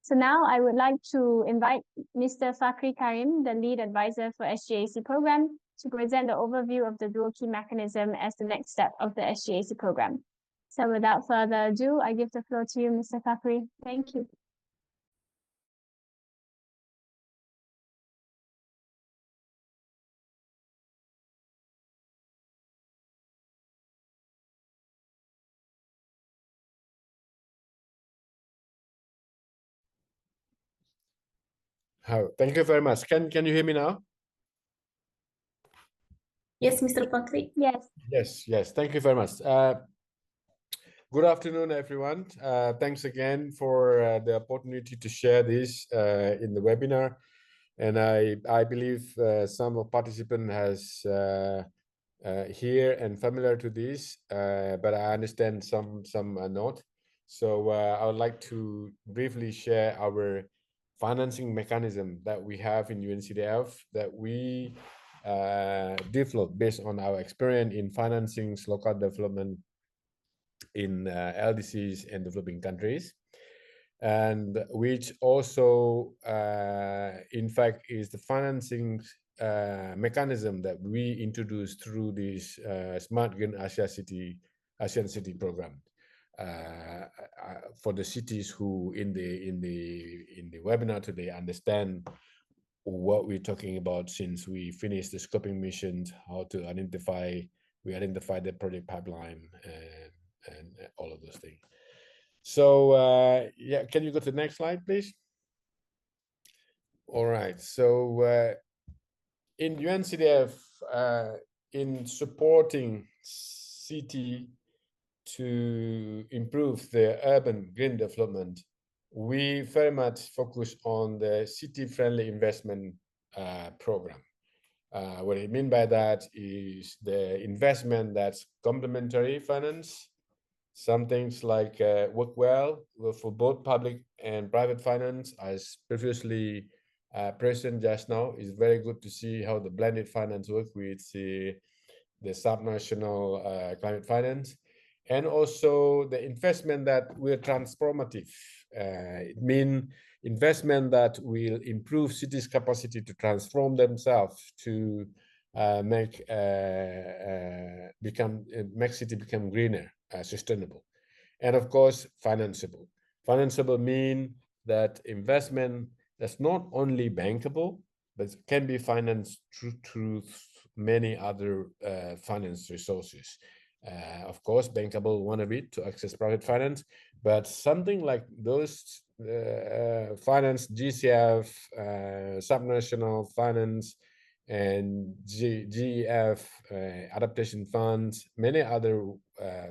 So now I would like to invite Mr. Fakri Karim, the lead advisor for SGAC program, to present the overview of the dual key mechanism as the next step of the SGAC program. So without further ado, I give the floor to you, Mr. Fakri. Thank you. Thank you very much. Can you hear me now? Yes, Mr. Fakri. Yes. Yes. Thank you very much. Good afternoon, everyone. Thanks again for the opportunity to share this in the webinar. And I believe some of participants has here and familiar to this, but I understand some are not. So I would like to briefly share our financing mechanism that we have in UNCDF that we developed based on our experience in financing local development in LDCs and developing countries, and which also in fact is the financing mechanism that we introduced through this Smart Green ASEAN City program for the cities who in the webinar today understand what we're talking about, since we finished the scoping missions, how to identify the project pipeline and all of those things. So yeah, can you go to the next slide, please? All right. So in UNCDF, in supporting city to improve the urban green development, we very much focus on the city-friendly investment program. What I mean by that is the investment that's complementary finance. Some things like work well for both public and private finance, as previously present just now. Is very good to see how the blended finance work with the subnational climate finance, and also the investment that will transformative. It means investment that will improve cities' capacity to transform themselves to make city become greener, sustainable, and of course financeable. Financeable mean that investment that's not only bankable but can be financed through many other finance resources. Of course, bankable one of it to access private finance, but something like those finance, GCF, subnational finance, and GEF, adaptation funds, many other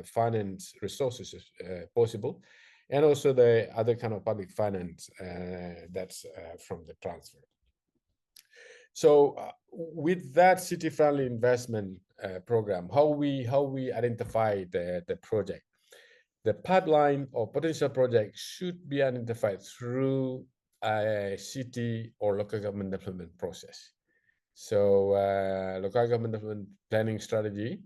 finance resources possible, and also the other kind of public finance that's from the transfer. So with that city-friendly investment program, how we identify the project, the pipeline or potential project should be identified through a city or local government development process. So local government development planning strategy,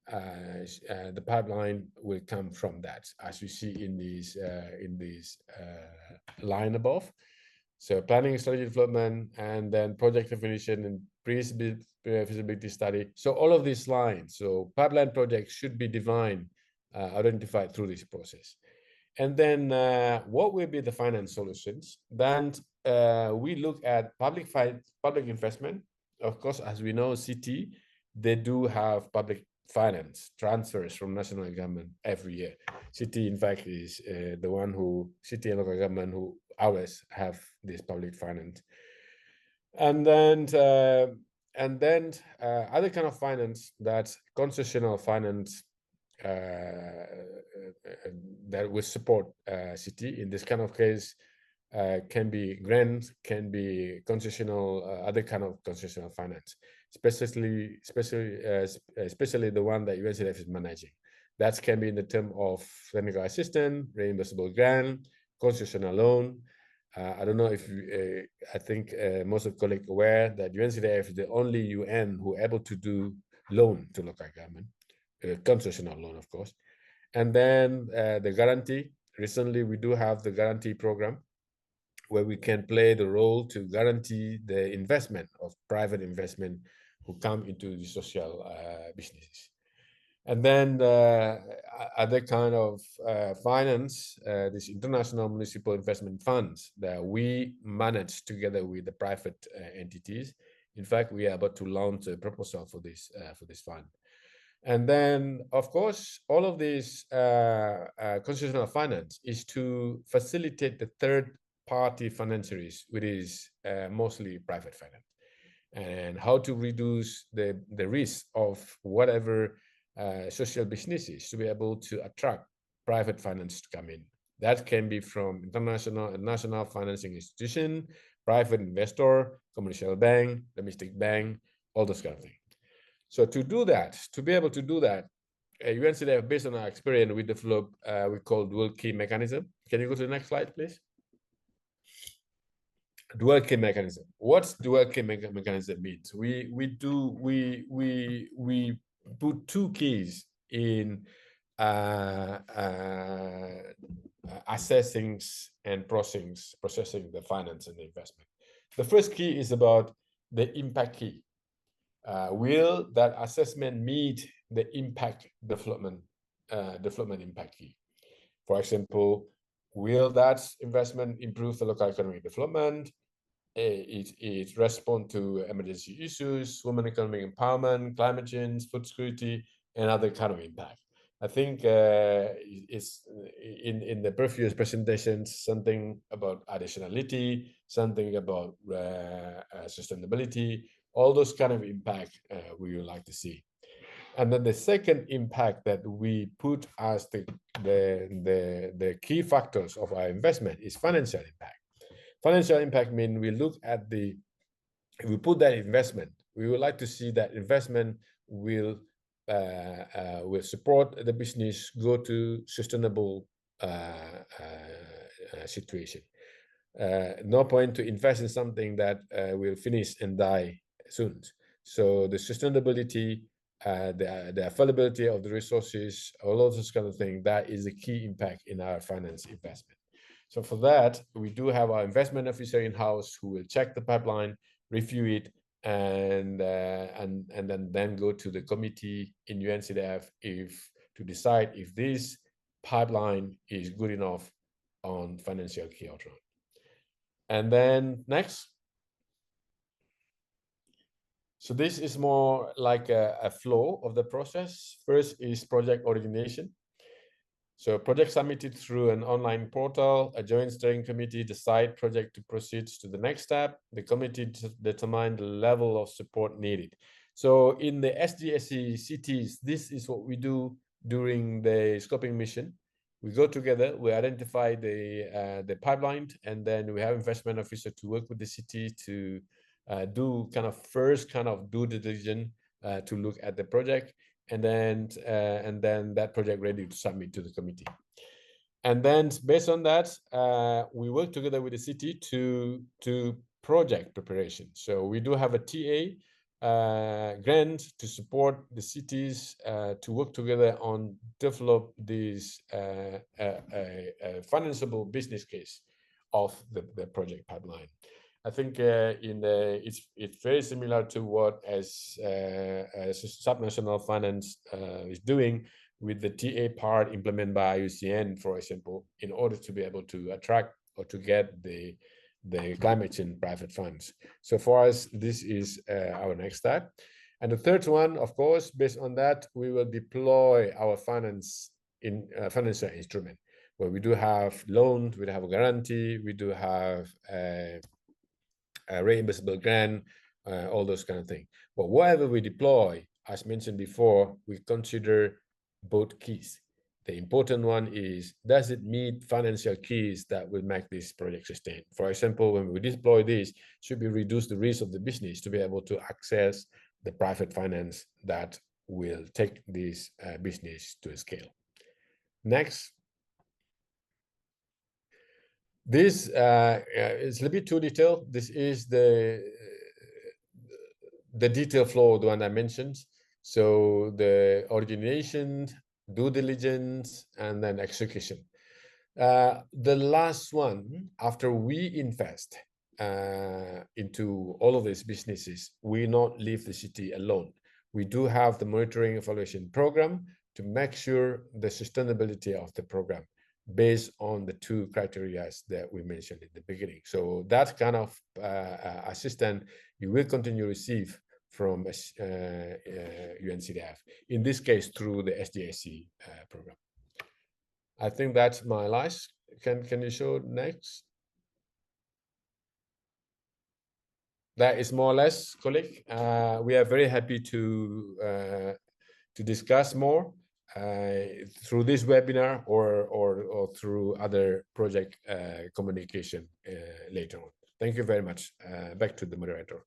the pipeline will come from that, as you see in this line above. So planning, strategy development, and then project definition and pre-feasibility study. So all of these lines, so pipeline projects should be defined, identified through this process. And then what will be the finance solutions? Then we look at public investment. Of course, as we know, city, they do have public finance transfers from national government every year. City, in fact, is the one who, city and local government who always have this public finance. And then other kind of finance, that's concessional finance, that will support city. In this kind of case, can be grants, can be concessional, other kind of concessional finance, especially the one that UNCDF is managing. That can be in the term of technical assistance, reimbursable grant, concessional loan. I don't know if I think most of the colleagues aware that UNCDF is the only UN who able to do loan to local government, concessional loan, of course. And then the guarantee. Recently, we do have the guarantee program, where we can play the role to guarantee the investment of private investment who come into the social businesses. And then other kind of finance, these international municipal investment funds that we manage together with the private entities. In fact, we are about to launch a proposal for this fund. And then, of course, all of this constitutional finance is to facilitate the third-party financiaries, which is mostly private finance, and how to reduce the risk of whatever social businesses to be able to attract private finance to come in. That can be from international and national financing institution, private investor, commercial bank, domestic bank, all those kind of things. So to do that, to be able to do that, UNCDF, based on our experience, we developed we call dual key mechanism. Can you go to the next slide, please? Dual key mechanism. What's dual key mechanism means? We put two keys in assessing and processing the finance and the investment. The first key is about the impact key. Will that assessment meet the impact development impact key? For example, will that investment improve the local economic development? It respond to emergency issues, women economic empowerment, climate change, food security, and other kind of impact. I think it's in the previous presentations, something about additionality, something about sustainability, all those kind of impact we would like to see. And then the second impact that we put as the key factors of our investment is financial impact. Financial impact means we look at if we put that investment, we would like to see that investment will support the business go to sustainable situation. No point to invest in something that will finish and die soon. So the sustainability, the availability of the resources, all of those kind of things, that is a key impact in our finance investment. So for that, we do have our investment officer in-house who will check the pipeline, review it, and then go to the committee in UNCDF to decide if this pipeline is good enough on financial key outcome. And then next. So this is more like a flow of the process. First is project origination. So project submitted through an online portal, a joint steering committee decide project to proceed to the next step. The committee determine the level of support needed. So in the SGAC cities, this is what we do during the scoping mission. We go together, we identify the pipeline, and then we have investment officer to work with the city to do first due diligence to look at the project, and then that project ready to submit to the committee. And then based on that, we work together with the city to project preparation. So we do have a TA grant to support the cities to work together on develop this financeable business case of the project pipeline. I think it's very similar to what as subnational finance is doing with the TA part implemented by IUCN, for example, in order to be able to attract or to get the climate change private funds. So for us, this is our next step. And the third one, of course, based on that, we will deploy our financial instrument, where we do have loans, we have a guarantee, we do have a reimbursable grant, all those kind of things. But whatever we deploy, as mentioned before, we consider both keys. The important one is, does it meet financial keys that will make this project sustain? For example, when we deploy this, should we reduce the risk of the business to be able to access the private finance that will take this business to a scale? Next. This is a little bit too detailed. This is the detail flow, the one I mentioned. So the origination, due diligence, and then execution. The last one, after we invest into all of these businesses, we not leave the city alone. We do have the monitoring evaluation program to make sure the sustainability of the program based on the two criteria that we mentioned in the beginning. So that kind of assistance you will continue to receive from UNCDF, in this case through the SGAC program. I think that's my last. Can you show next? That is more or less, colleague. We are very happy to discuss more through this webinar or through other project communication later on. Thank you very much. Back to the moderator.